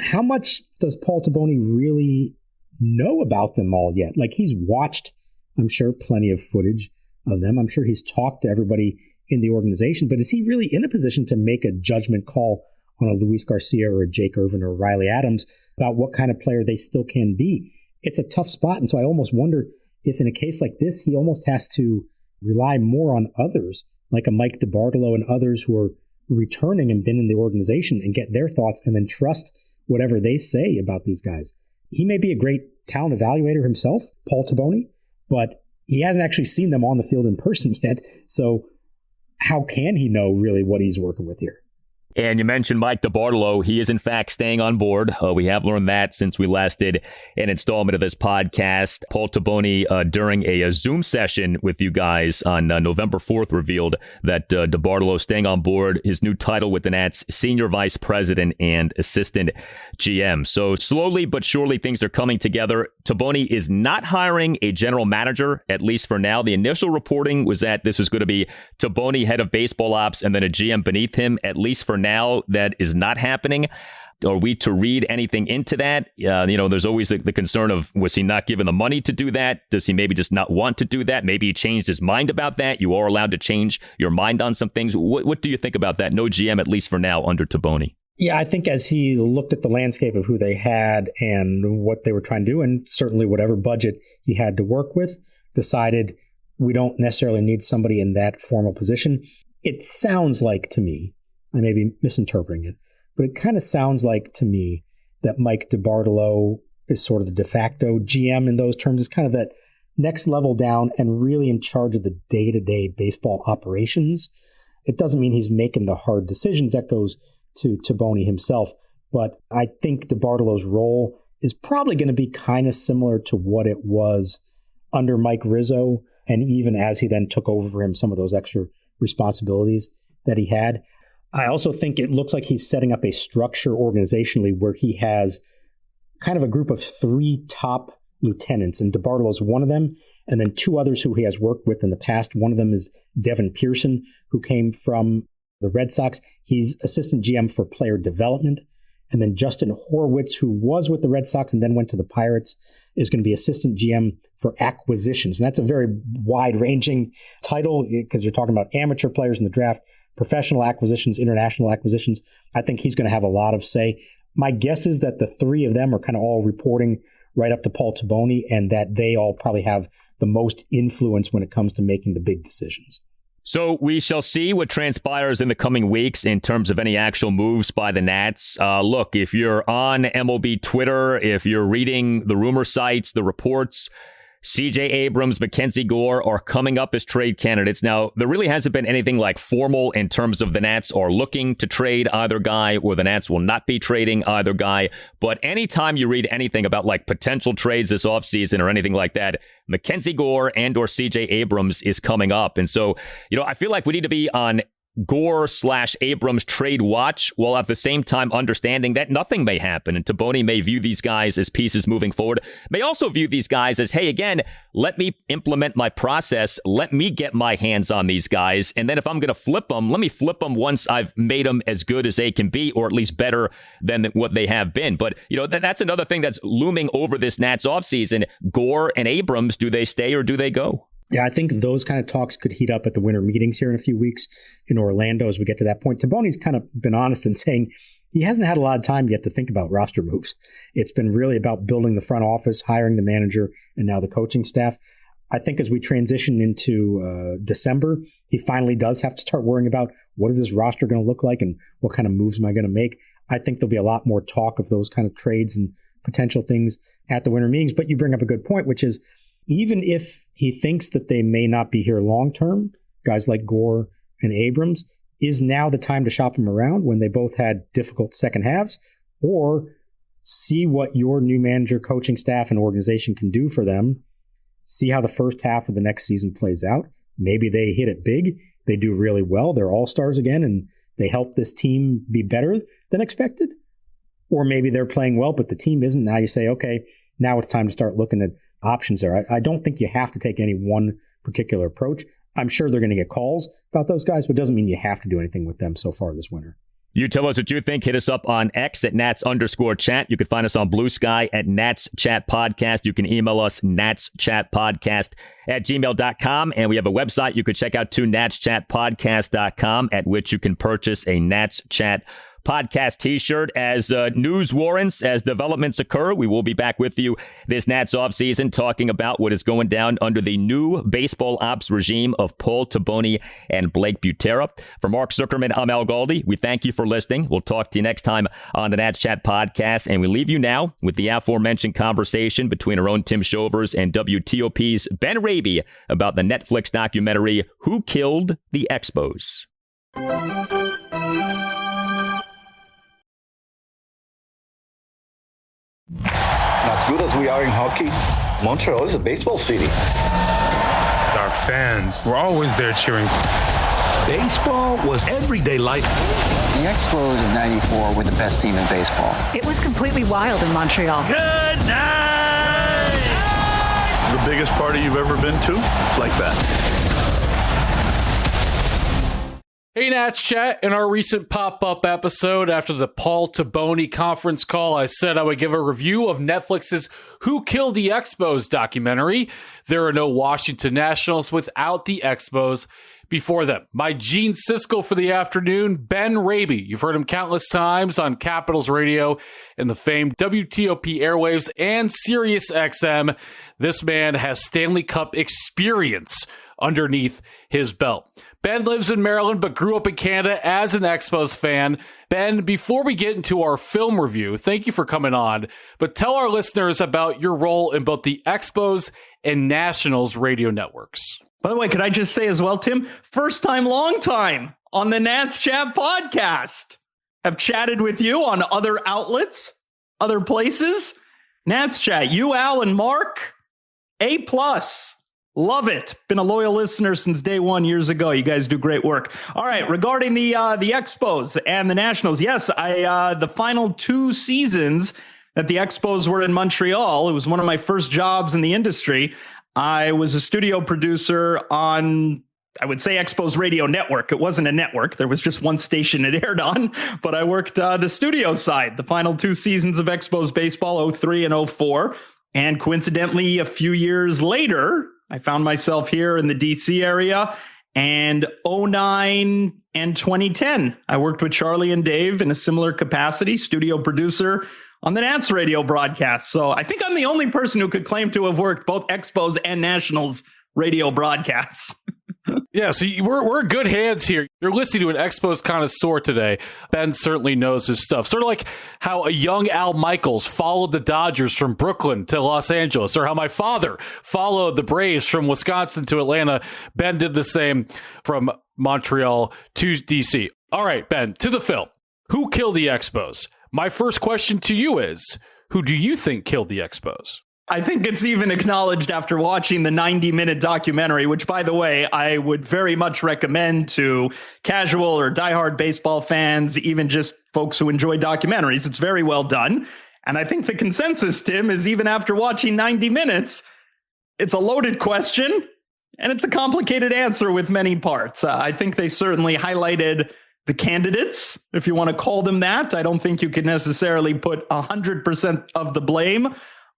[SPEAKER 6] how much does Paul Toboni really know about them all yet? Like, he's watched, I'm sure, plenty of footage of them. I'm sure he's talked to everybody in the organization, but is he really in a position to make a judgment call on a Luis Garcia or a Jake Irvin or a Riley Adams about what kind of player they still can be? It's a tough spot. And so I almost wonder if in a case like this, he almost has to rely more on others, like a Mike DiBartolo and others who are returning and been in the organization, and get their thoughts and then trust whatever they say about these guys. He may be a great talent evaluator himself, Paul Toboni, but he hasn't actually seen them on the field in person yet. So how can he know really what he's working with here?
[SPEAKER 5] And you mentioned Mike DiBartolo. He is, in fact, staying on board. We have learned that since we last did an installment of this podcast. Paul Toboni, during a Zoom session with you guys on November 4th, revealed that DiBartolo staying on board, his new title with the Nats, Senior Vice President and Assistant GM. So slowly but surely things are coming together. Toboni is not hiring a general manager, at least for now. The initial reporting was that this was going to be Toboni, head of baseball ops, and then a GM beneath him, at least for now. That is not happening. Are we to read anything into that? There's always the concern of, was he not given the money to do that? Does he maybe just not want to do that? Maybe he changed his mind about that. You are allowed to change your mind on some things. What do you think about that? No GM, at least for now, under Toboni.
[SPEAKER 6] Yeah, I think as he looked at the landscape of who they had and what they were trying to do, and certainly whatever budget he had to work with, decided we don't necessarily need somebody in that formal position. It sounds like to me, I may be misinterpreting it, but it kind of sounds like to me that Mike DiBartolo is sort of the de facto GM in those terms, is kind of that next level down and really in charge of the day-to-day baseball operations. It doesn't mean he's making the hard decisions. That goes to Toboni himself. But I think DiBartolo's role is probably going to be kind of similar to what it was under Mike Rizzo, and even as he then took over for him some of those extra responsibilities that he had. I also think it looks like he's setting up a structure organizationally where he has kind of a group of 3 top lieutenants, and DiBartolo's one of them, and then 2 others who he has worked with in the past. One of them is Devin Pearson, who came from the Red Sox. He's assistant GM for player development. And then Justin Horwitz, who was with the Red Sox and then went to the Pirates, is going to be assistant GM for acquisitions. And that's a very wide-ranging title because you're talking about amateur players in the draft, professional acquisitions, international acquisitions. I think he's going to have a lot of say. My guess is that the 3 of them are kind of all reporting right up to Paul Toboni, and that they all probably have the most influence when it comes to making the big decisions.
[SPEAKER 5] So we shall see what transpires in the coming weeks in terms of any actual moves by the Nats. Look, if you're on MLB Twitter, if you're reading the rumor sites, the reports, C.J. Abrams, Mackenzie Gore are coming up as trade candidates. Now, there really hasn't been anything like formal in terms of the Nats are looking to trade either guy, or the Nats will not be trading either guy. But anytime you read anything about like potential trades this offseason or anything like that, Mackenzie Gore and or C.J. Abrams is coming up. And so, I feel like we need to be on Gore/Abrams trade watch, while at the same time understanding that nothing may happen. And Toboni may view these guys as pieces moving forward, may also view these guys as, hey, again, let me implement my process. Let me get my hands on these guys. And then if I'm going to flip them, let me flip them once I've made them as good as they can be, or at least better than what they have been. But, that's another thing that's looming over this Nats offseason. Gore and Abrams, do they stay or do they go?
[SPEAKER 6] Yeah, I think those kind of talks could heat up at the winter meetings here in a few weeks in Orlando as we get to that point. Toboni's kind of been honest in saying he hasn't had a lot of time yet to think about roster moves. It's been really about building the front office, hiring the manager, and now the coaching staff. I think as we transition into December, he finally does have to start worrying about what is this roster going to look like and what kind of moves am I going to make. I think there'll be a lot more talk of those kind of trades and potential things at the winter meetings. But you bring up a good point, which is, even if he thinks that they may not be here long-term, guys like Gore and Abrams, is now the time to shop them around when they both had difficult second halves, or see what your new manager, coaching staff, and organization can do for them see how the first half of the next season plays out. Maybe they hit it big. They do really well. They're all-stars again, and they help this team be better than expected. Or maybe they're playing well, but the team isn't. Now you say, okay, now it's time to start looking at options there. I don't think you have to take any one particular approach. I'm sure they're going to get calls about those guys, but it doesn't mean you have to do anything with them so far this winter.
[SPEAKER 5] You tell us what you think. Hit us up on X at Nats_chat. You can find us on Blue Sky at Nats Chat Podcast. You can email us natschatpodcast@gmail.com. And we have a website you could check out too, natschatpodcast.com, at which you can purchase a Nats Chat Podcast t-shirt. As news warrants, as developments occur, we will be back with you this Nats offseason talking about what is going down under the new baseball ops regime of Paul Toboni and Blake Butera. For Mark Zuckerman, I'm Al Galdi. We thank you for listening. We'll talk to you next time on the Nats Chat Podcast, and we leave you now with the aforementioned conversation between our own Tim Shovers and WTOP's Ben Raby about the Netflix documentary Who Killed the Expos.
[SPEAKER 9] As good as we are in hockey, Montreal is a baseball city.
[SPEAKER 10] Our fans were always there cheering.
[SPEAKER 11] Baseball was everyday life.
[SPEAKER 12] The Expos in '94 were the best team in baseball.
[SPEAKER 13] It was completely wild in Montreal.
[SPEAKER 11] Good night!
[SPEAKER 14] The biggest party you've ever been to? Like that.
[SPEAKER 8] Hey, Nats Chat. In our recent pop-up episode after the Paul Toboni conference call, I said I would give a review of Netflix's Who Killed the Expos documentary. There are no Washington Nationals without the Expos before them. My Gene Siskel for the afternoon, Ben Raby. You've heard him countless times on Capitals Radio and the famed WTOP airwaves and Sirius XM. This man has Stanley Cup experience underneath his belt. Ben lives in Maryland, but grew up in Canada as an Expos fan. Ben, before we get into our film review, thank you for coming on, but tell our listeners about your role in both the Expos and Nationals radio networks.
[SPEAKER 15] By the way, could I just say as well, Tim, first time, long time on the Nats Chat podcast. Have chatted with you on other outlets, other places. Nats Chat, you, Al, and Mark, A+. Love it. Been a loyal listener since day one years ago. You guys do great work. All right, regarding the Expos and the Nationals, yes, the final 2 seasons that the Expos were in Montreal, it was one of my first jobs in the industry. I was a studio producer on, I would say, Expos Radio Network. It wasn't a network. There was just one station it aired on, but I worked the studio side, the final 2 seasons of Expos baseball, 03 and 04. And coincidentally, a few years later, I found myself here in the DC area, and 09 and 2010, I worked with Charlie and Dave in a similar capacity, studio producer on the Nats radio broadcast. So I think I'm the only person who could claim to have worked both Expos and Nationals radio broadcasts.
[SPEAKER 8] Yeah, so we're in good hands here. You're listening to an Expos connoisseur today. Ben certainly knows his stuff. Sort of like how a young Al Michaels followed the Dodgers from Brooklyn to Los Angeles, or how my father followed the Braves from Wisconsin to Atlanta. Ben did the same from Montreal to DC. All right, Ben, to the film. Who killed the Expos? My first question to you is, who do you think killed the Expos?
[SPEAKER 15] I think it's even acknowledged after watching the 90-minute documentary, which, by the way, I would very much recommend to casual or diehard baseball fans, even just folks who enjoy documentaries. It's very well done. And I think the consensus, Tim, is even after watching 90 minutes, it's a loaded question and it's a complicated answer with many parts. I think they certainly highlighted the candidates, if you want to call them that. I don't think you can necessarily put 100% of the blame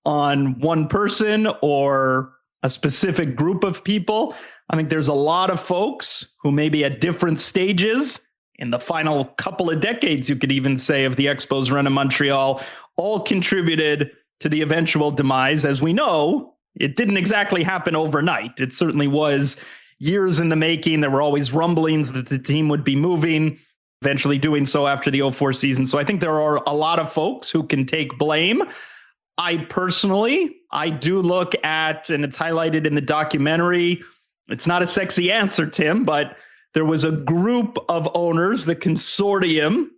[SPEAKER 15] on one person or a specific group of people. I think there's a lot of folks who maybe at different stages in the final couple of decades, you could even say, of the Expos run in Montreal, all contributed to the eventual demise. As we know, it didn't exactly happen overnight. It certainly was years in the making. There were always rumblings that the team would be moving, eventually doing so after the 04 season. So I think there are a lot of folks who can take blame. I do look at, and it's highlighted in the documentary, it's not a sexy answer, Tim, but there was a group of owners, the consortium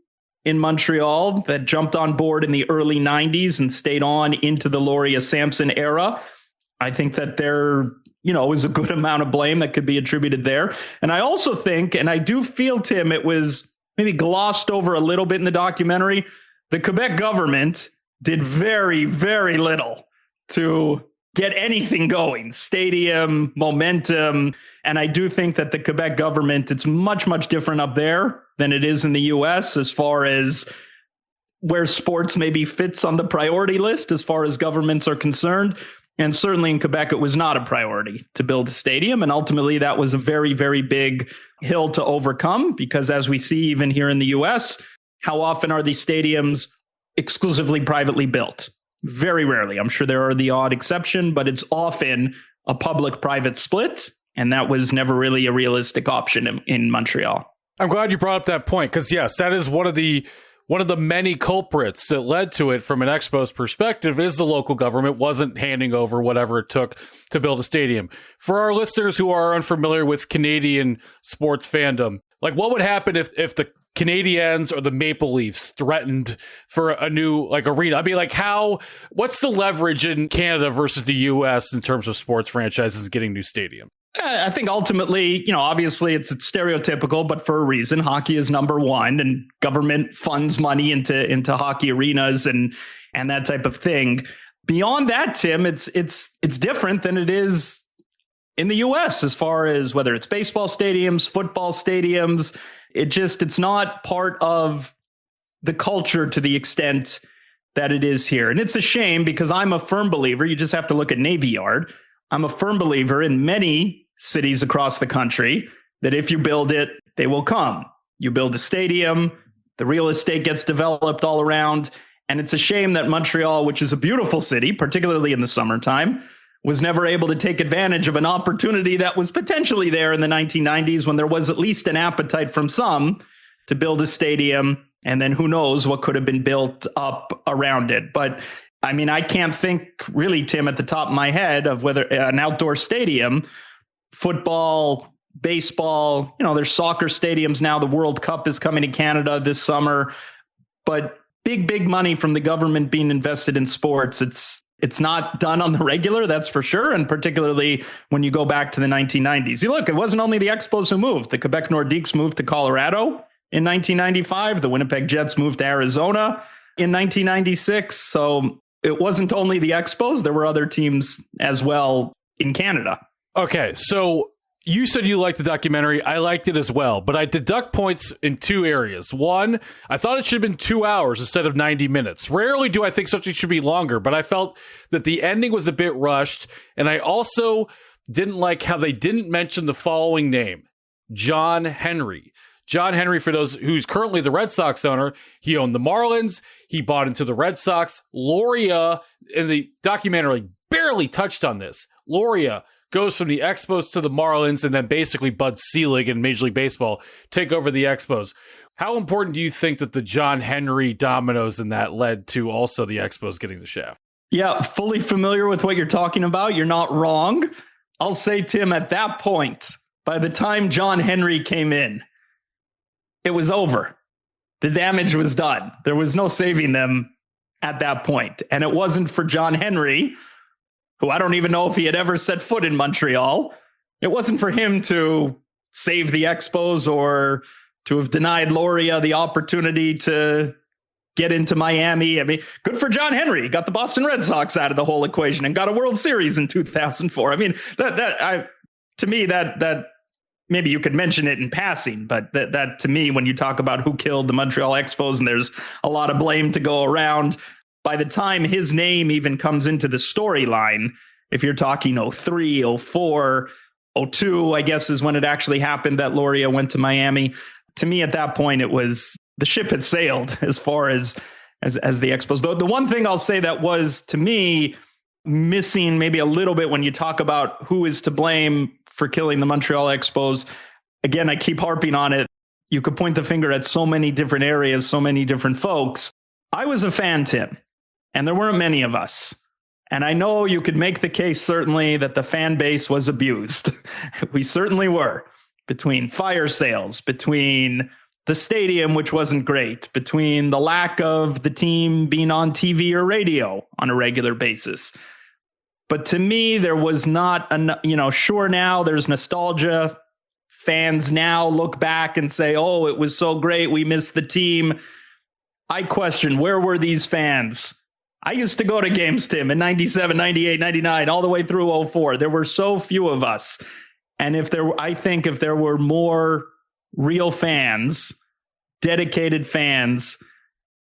[SPEAKER 15] in Montreal, that jumped on board in the early 90s and stayed on into the Loria Sampson era. I think that there, is a good amount of blame that could be attributed there. And I also think, and I do feel, Tim, it was maybe glossed over a little bit in the documentary. The Quebec government did very, very little to get anything going, stadium, momentum. And I do think that the Quebec government, it's much, much different up there than it is in the US as far as where sports maybe fits on the priority list as far as governments are concerned. And certainly in Quebec, it was not a priority to build a stadium. And ultimately, that was a very, very big hill to overcome, because as we see even here in the US, how often are these stadiums exclusively privately built? Very rarely. I'm sure there are the odd exception, but it's often a public-private split. And that was never really a realistic option in Montreal.
[SPEAKER 8] I'm glad you brought up that point, because yes, that is one of the many culprits that led to it from an Expos perspective is the local government wasn't handing over whatever it took to build a stadium. For our listeners who are unfamiliar with Canadian sports fandom, like what would happen if the Canadiens or the Maple Leafs threatened for a new arena? I mean, what's the leverage in Canada versus the US in terms of sports franchises getting new stadium?
[SPEAKER 15] I think ultimately, obviously it's stereotypical, but for a reason. Hockey is number one, and government funds money into hockey arenas and that type of thing. Beyond that, Tim, it's different than it is in the US as far as whether it's baseball stadiums, football stadiums. It's not part of the culture to the extent that it is here. And it's a shame, because I'm a firm believer. You just have to look at Navy Yard. I'm a firm believer in many cities across the country that if you build it, they will come. You build a stadium, the real estate gets developed all around. And it's a shame that Montreal, which is a beautiful city, particularly in the summertime, was never able to take advantage of an opportunity that was potentially there in the 1990s when there was at least an appetite from some to build a stadium. And then who knows what could have been built up around it. But I mean, I can't think really, Tim, at the top of my head of whether an outdoor stadium, football, baseball, there's soccer stadiums now. The World Cup is coming to Canada this summer, but big money from the government being invested in sports. It's not done on the regular, that's for sure. And particularly when you go back to the 1990s, you look, it wasn't only the Expos who moved. The Quebec Nordiques moved to Colorado in 1995. The Winnipeg Jets moved to Arizona in 1996. So it wasn't only the Expos. There were other teams as well in Canada.
[SPEAKER 8] Okay, so you said you liked the documentary. I liked it as well, but I deduct points in two areas. One, I thought it should have been 2 hours instead of 90 minutes. Rarely do I think something should be longer, but I felt that the ending was a bit rushed, and I also didn't like how they didn't mention the following name, John Henry. John Henry, for those who's currently the Red Sox owner, he owned the Marlins. He bought into the Red Sox. Loria, in the documentary, barely touched on this. Loria goes from the Expos to the Marlins, and then basically Bud Selig in Major League Baseball take over the Expos. How important do you think that the John Henry dominoes in that led to also the Expos getting the shaft?
[SPEAKER 15] Yeah, fully familiar with what you're talking about. You're not wrong. I'll say, Tim, at that point, by the time John Henry came in, it was over. The damage was done. There was no saving them at that point. And it wasn't for John Henry, who I don't even know if he had ever set foot in Montreal. It wasn't for him to save the Expos or to have denied Loria the opportunity to get into Miami. I mean, good for John Henry. He got the Boston Red Sox out of the whole equation and got a World Series in 2004. I mean, to me, maybe you could mention it in passing, but that to me, when you talk about who killed the Montreal Expos, and there's a lot of blame to go around, by the time his name even comes into the storyline, if you're talking 03, 04, 02, I guess is when it actually happened that Loria went to Miami. To me, at that point, it was the ship had sailed as far as the Expos. Though the one thing I'll say that was, to me, missing maybe a little bit when you talk about who is to blame for killing the Montreal Expos. Again, I keep harping on it. You could point the finger at so many different areas, so many different folks. I was a fan, Tim, and there weren't many of us. And I know you could make the case, certainly, that the fan base was abused. We certainly were. Between fire sales, between the stadium, which wasn't great, between the lack of the team being on TV or radio on a regular basis. But to me, there was not, sure, now there's nostalgia. Fans now look back and say, oh, it was so great. We missed the team. I question, where were these fans? I used to go to games, Tim, in 97, 98, 99, all the way through 04. There were so few of us. And I think if there were more real fans, dedicated fans,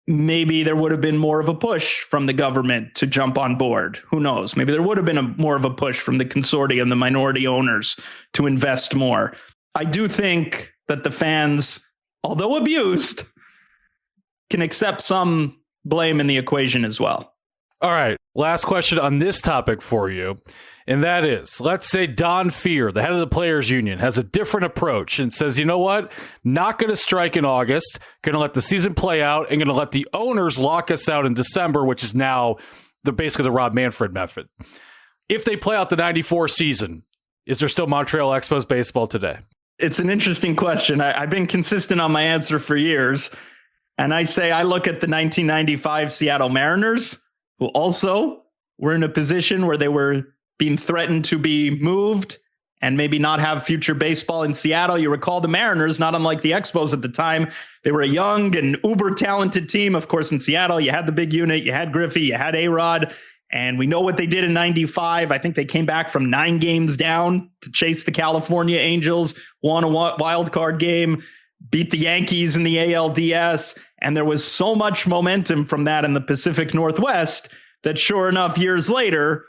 [SPEAKER 15] maybe there would have been more of a push from the government to jump on board. Who knows? Maybe there would have been more of a push from the consortium, the minority owners, to invest more. I do think that the fans, although abused, can accept some blame in the equation as well.
[SPEAKER 8] All right. Last question on this topic for you. And that is, let's say Don Fear, the head of the Players Union, has a different approach and says, you know what? Not going to strike in August, going to let the season play out, and going to let the owners lock us out in December, which is now basically the Rob Manfred method. If they play out the 94 season, is there still Montreal Expos baseball today?
[SPEAKER 15] It's an interesting question. I've been consistent on my answer for years. And I say I look at the 1995 Seattle Mariners, who also were in a position where they were being threatened to be moved and maybe not have future baseball in Seattle. You recall the Mariners, not unlike the Expos at the time. They were a young and uber talented team. Of course, in Seattle, you had the big unit, you had Griffey, you had A-Rod, and we know what they did in 95. I think they came back from 9 games down to chase the California Angels, won a wild card game, beat the Yankees in the ALDS, and there was so much momentum from that in the Pacific Northwest that sure enough, years later,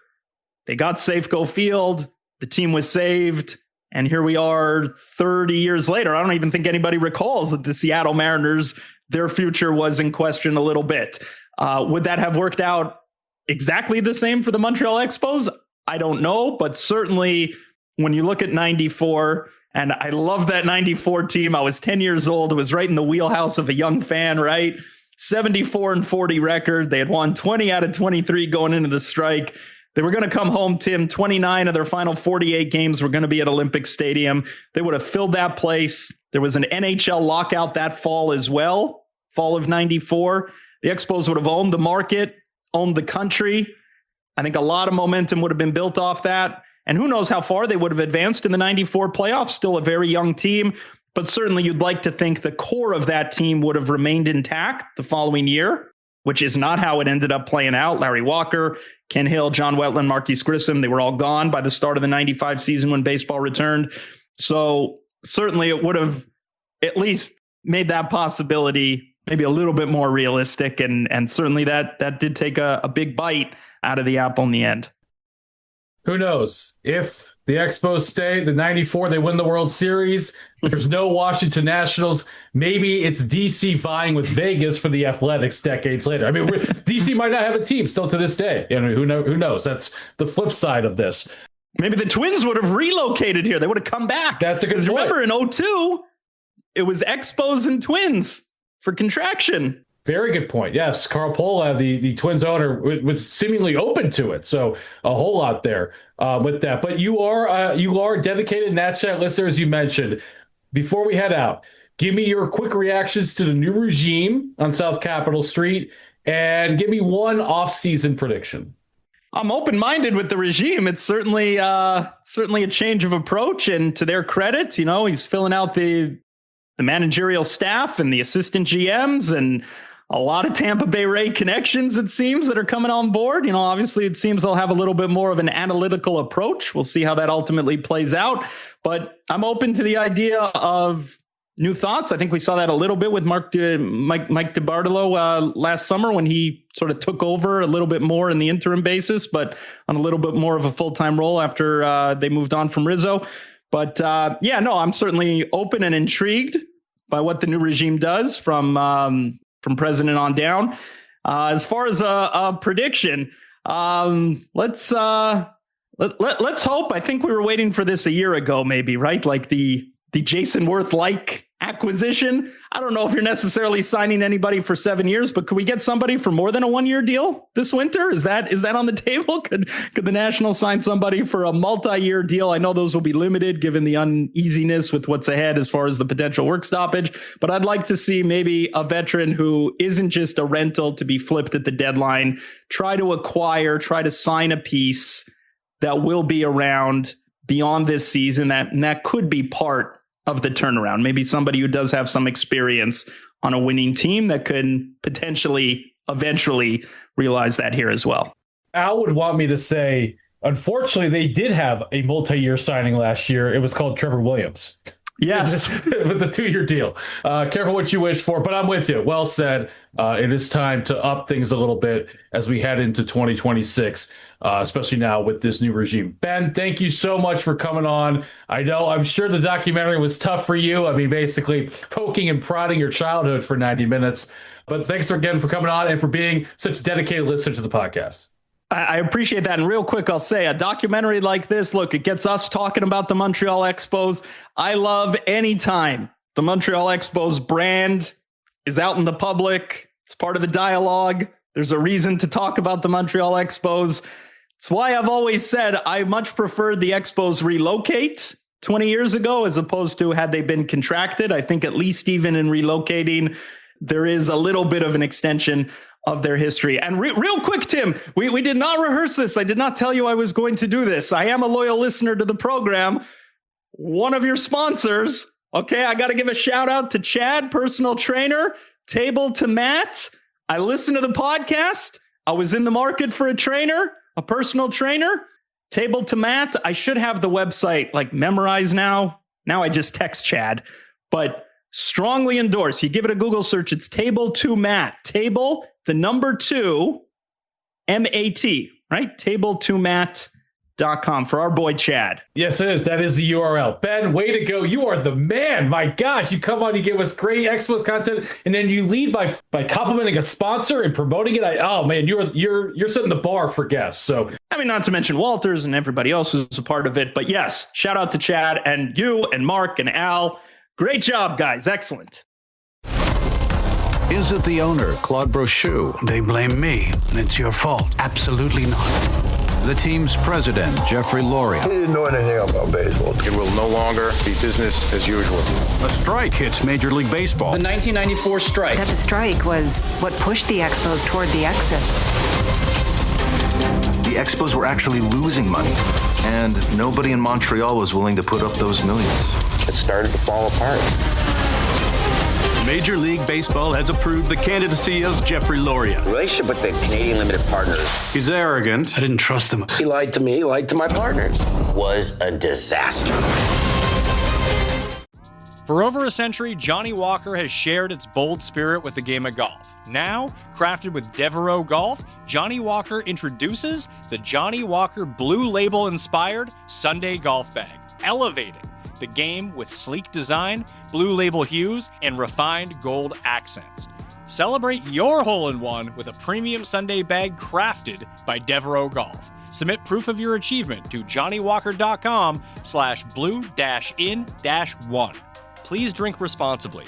[SPEAKER 15] they got Safeco Field, the team was saved, and here we are 30 years later. I don't even think anybody recalls that the Seattle Mariners, their future was in question a little bit. Would that have worked out exactly the same for the Montreal Expos? I don't know, but certainly when you look at 94, and I love that 94 team. I was 10 years old. It was right in the wheelhouse of a young fan, right? 74-40 record. They had won 20 out of 23 going into the strike. They were going to come home, Tim. 29 of their final 48 games were going to be at Olympic Stadium. They would have filled that place. There was an NHL lockout that fall as well, fall of 94. The Expos would have owned the market, owned the country. I think a lot of momentum would have been built off that. And who knows how far they would have advanced in the 94 playoffs. Still a very young team. But certainly you'd like to think the core of that team would have remained intact the following year, which is not how it ended up playing out. Larry Walker, Ken Hill, John Wetland, Marquise Grissom, they were all gone by the start of the 95 season when baseball returned. So certainly it would have at least made that possibility maybe a little bit more realistic. And certainly that did take a big bite out of the apple in the end.
[SPEAKER 8] Who knows? If the Expos stay, the 94, they win the World Series. There's no Washington Nationals. Maybe it's DC vying with Vegas for the Athletics decades later. I mean, DC might not have a team still to this day. I mean, who knows? That's the flip side of this.
[SPEAKER 15] Maybe the Twins would have relocated here. They would have come back.
[SPEAKER 8] That's a good point.
[SPEAKER 15] Remember in 02, it was Expos and Twins for contraction.
[SPEAKER 8] Very good point. Yes, Carl Pola, the Twins owner, was seemingly open to it. So a whole lot there with that. But you are dedicated Nats Chat listener, as you mentioned. Before we head out, give me your quick reactions to the new regime on South Capitol Street, and give me one off-season prediction.
[SPEAKER 15] I'm open-minded with the regime. It's certainly a change of approach, and to their credit, he's filling out the managerial staff and the assistant GMs and a lot of Tampa Bay Ray connections, it seems, that are coming on board. Obviously, it seems they'll have a little bit more of an analytical approach. We'll see how that ultimately plays out. But I'm open to the idea of new thoughts. I think we saw that a little bit with Mike DiBartolo last summer when he sort of took over a little bit more in the interim basis, but on a little bit more of a full-time role after they moved on from Rizzo. But I'm certainly open and intrigued by what the new regime does from president on down. As far as a prediction, let's hope. I think we were waiting for this a year ago, maybe, right? Like the Jason Worth-like acquisition. I don't know if you're necessarily signing anybody for 7 years, but could we get somebody for more than a 1-year deal this winter? Is that on the table? Could the Nationals sign somebody for a multi-year deal? I know those will be limited given the uneasiness with what's ahead as far as the potential work stoppage, but I'd like to see maybe a veteran who isn't just a rental to be flipped at the deadline, try to sign a piece that will be around beyond this season that could be part of the turnaround. Maybe somebody who does have some experience on a winning team that could potentially eventually realize that here as well.
[SPEAKER 8] Al would want me to say, unfortunately, they did have a multi-year signing last year. It was called Trevor Williams.
[SPEAKER 15] Yes.
[SPEAKER 8] With the 2-year deal. Careful what you wish for, but I'm with you. Well said. It is time to up things a little bit as we head into 2026, especially now with this new regime. Ben, thank you so much for coming on. I'm sure the documentary was tough for you. I mean, basically poking and prodding your childhood for 90 minutes. But thanks again for coming on and for being such a dedicated listener to the podcast.
[SPEAKER 15] I appreciate that. And real quick, I'll say a documentary like this, look, it gets us talking about the Montreal Expos. I love anytime the Montreal Expos brand is out in the public. It's part of the dialogue. There's a reason to talk about the Montreal Expos. It's why I've always said I much preferred the Expos relocate 20 years ago as opposed to had they been contracted. I think at least even in relocating, there is a little bit of an extension of their history. And real quick, Tim, we did not rehearse this. I did not tell you I was going to do this. I am a loyal listener to the program. One of your sponsors. Okay, I got to give a shout out to Chad, personal trainer, Table to Mat. I listened to the podcast. I was in the market for a trainer, a personal trainer. Table to Mat. I should have the website like memorized now. Now I just text Chad, but strongly endorse. You give it a Google search. It's Table to Mat. Table, the number 2, M-A-T, right? Table2mat.com for our boy Chad.
[SPEAKER 8] Yes, it is. That is the URL. Ben, way to go. You are the man. My gosh, you come on, you give us great Expos content, and then you lead by complimenting a sponsor and promoting it. Oh man, you're setting the bar for guests. So
[SPEAKER 15] I mean, not to mention Walters and everybody else who's a part of it. But yes, shout out to Chad and you and Mark and Al. Great job, guys. Excellent.
[SPEAKER 11] Is it the owner, Claude Brochu? They blame me. It's your fault. Absolutely not. The team's president, Jeffrey Loria.
[SPEAKER 9] He didn't know anything about baseball.
[SPEAKER 10] It will no longer be business as usual.
[SPEAKER 11] A strike hits Major League Baseball.
[SPEAKER 12] The 1994 strike.
[SPEAKER 13] That the strike was what pushed the Expos toward the exit.
[SPEAKER 16] The Expos were actually losing money, and nobody in Montreal was willing to put up those millions.
[SPEAKER 9] It started to fall apart.
[SPEAKER 17] Major League Baseball has approved the candidacy of Jeffrey Loria.
[SPEAKER 18] The relationship with the Canadian Limited Partners.
[SPEAKER 17] He's arrogant.
[SPEAKER 11] I didn't trust him.
[SPEAKER 18] He lied to me, he lied to my partners. Was a disaster.
[SPEAKER 19] For over a century, Johnny Walker has shared its bold spirit with the game of golf. Now, crafted with Devereaux Golf, Johnny Walker introduces the Johnny Walker Blue Label-inspired Sunday Golf Bag, elevating the game with sleek design, blue label hues, and refined gold accents. Celebrate your hole-in-one with a premium Sunday bag crafted by Devereaux Golf. Submit proof of your achievement to johnnywalker.com/blue-in-1. Please drink responsibly.